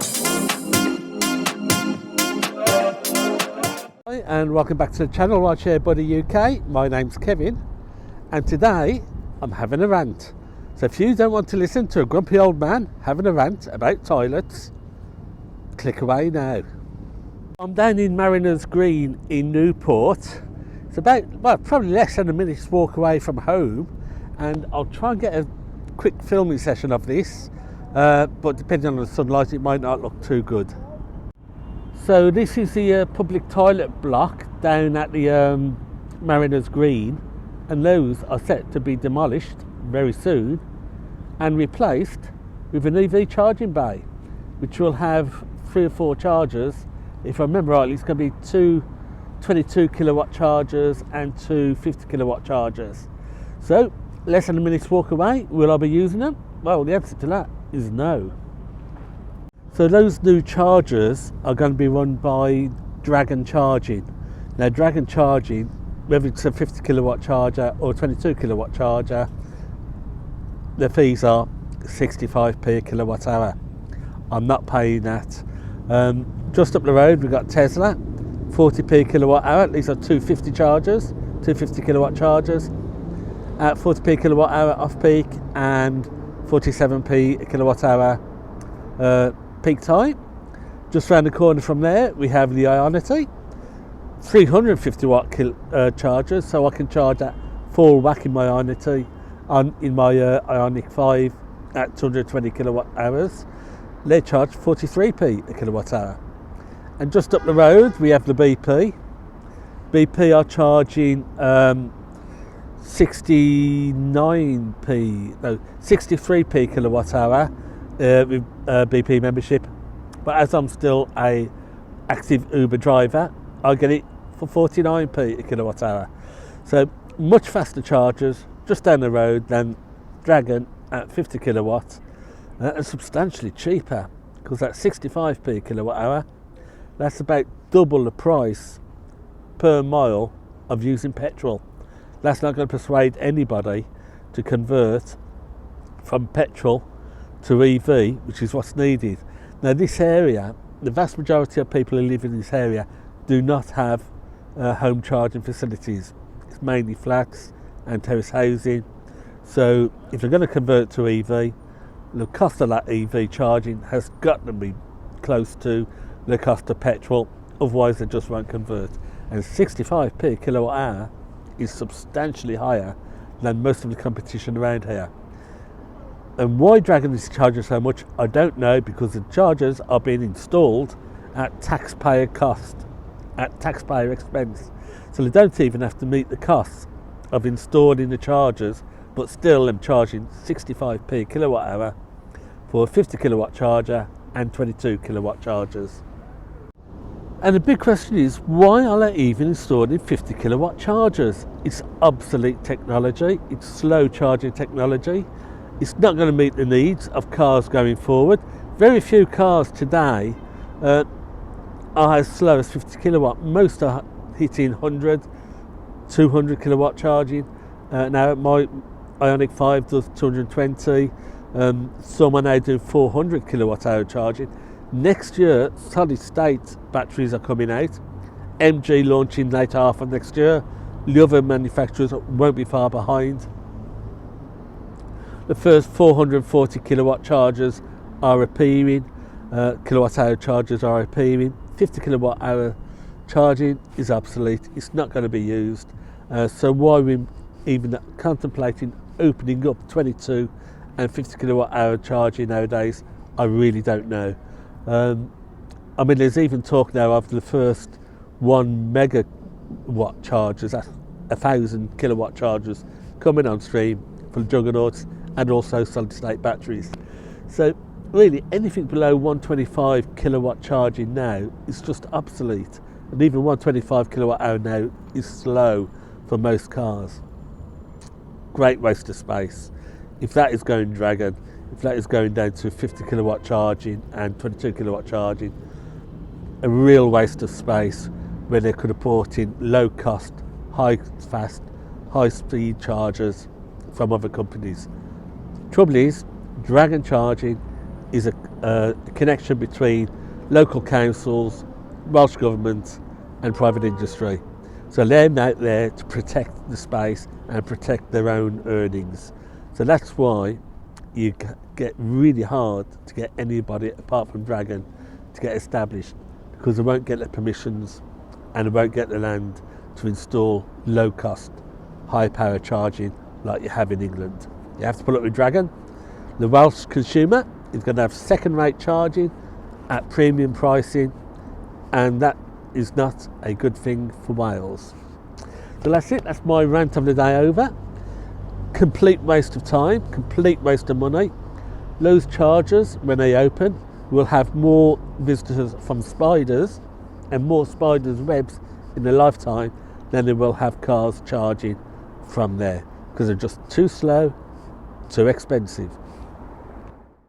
Hi and welcome back to the channel Rideshare Buddy UK. My name's Kevin and today I'm having a rant. So if you don't want to listen to a grumpy old man having a rant about toilets, click away now. I'm down in Mariners Green in Newport. It's about, well, probably less than a minute's walk away from home, and I'll try and get a quick filming session of this, but depending on the sunlight it might not look too good. So this is the public toilet block down at the Mariners Green, and those are set to be demolished very soon and replaced with an EV charging bay, which will have 3 or 4 chargers. If I remember rightly, it's going to be 2 22 kilowatt chargers and 2 50 kilowatt chargers. So less than a minute's walk away. Will I be using them? Well, the answer to that is no. So those new chargers are going to be run by Dragon Charging. Now Dragon Charging, whether it's a 50 kilowatt charger or a 22 kilowatt charger, the fees are 65p a kilowatt hour. I'm not paying that. Just up the road we've got Tesla, 40p kilowatt hour. These are 250 chargers, 250 kilowatt chargers at 40p kilowatt hour off peak and 47p a kilowatt hour peak time. Just around the corner from there we have the Ionity, 350 watt chargers, so I can charge at full whack in my Ionity in my Ionic 5 at 220 kilowatt hours. They charge 43p a kilowatt hour. And just up the road we have the BP. BP are charging 63p kilowatt hour with BP membership. But as I'm still a active Uber driver, I get it for 49p a kilowatt hour. So much faster chargers just down the road than Dragon at 50 kilowatts, and substantially cheaper, because at 65p a kilowatt hour, that's about double the price per mile of using petrol. That's not going to persuade anybody to convert from petrol to EV, which is what's needed. Now this area, the vast majority of people who live in this area do not have home charging facilities. It's mainly flats and terrace housing. So if you're going to convert to EV, the cost of that EV charging has got to be close to the cost of petrol, otherwise they just won't convert. And 65p a kilowatt hour is substantially higher than most of the competition around here. And why Dragon is charging so much, I don't know, because the chargers are being installed at taxpayer cost, at taxpayer expense. So they don't even have to meet the costs of installing the chargers, but still I'm charging 65p a kilowatt hour for a 50 kilowatt charger and 22 kilowatt chargers. And the big question is, why are they even installing 50 kilowatt chargers? It's obsolete technology, it's slow charging technology, it's not going to meet the needs of cars going forward. Very few cars today are as slow as 50 kilowatt. Most are hitting 100, 200 kilowatt charging. Now my Ionic 5 does 220, some are now doing 400 kilowatt hour charging. Next year, solid state batteries are coming out. MG launching later half of next year. The other manufacturers won't be far behind. The first 440 kilowatt chargers are appearing. Kilowatt hour chargers are appearing. 50 kilowatt hour charging is obsolete. It's not going to be used. So why are we even contemplating opening up 22 and 50 kilowatt hour charging nowadays? I really don't know. I mean, there's even talk now of the first 1 megawatt chargers, that's 1,000 kilowatt chargers coming on stream for the juggernauts, and also solid state batteries. So really anything below 125 kilowatt charging now is just obsolete, and even 125 kilowatt hour now is slow for most cars. Great waste of space. If that is going Dragon, if that is going down to 50 kilowatt charging and 22 kilowatt charging, a real waste of space where they could have brought in low cost, high speed chargers from other companies. Trouble is, Dragon Charging is a a connection between local councils, Welsh Government and private industry. So they're out there to protect the space and protect their own earnings. So that's why you get really hard to get anybody apart from Dragon to get established, because they won't get the permissions and they won't get the land to install low cost, high power charging like you have in England. You have to put up with Dragon. The Welsh consumer is going to have second rate charging at premium pricing, and that is not a good thing for Wales. So that's it, that's my rant of the day over. Complete waste of time, complete waste of money. Those chargers, when they open, will have more visitors from spiders and more spiders' webs in their lifetime than they will have cars charging from there, because they're just too slow, too expensive.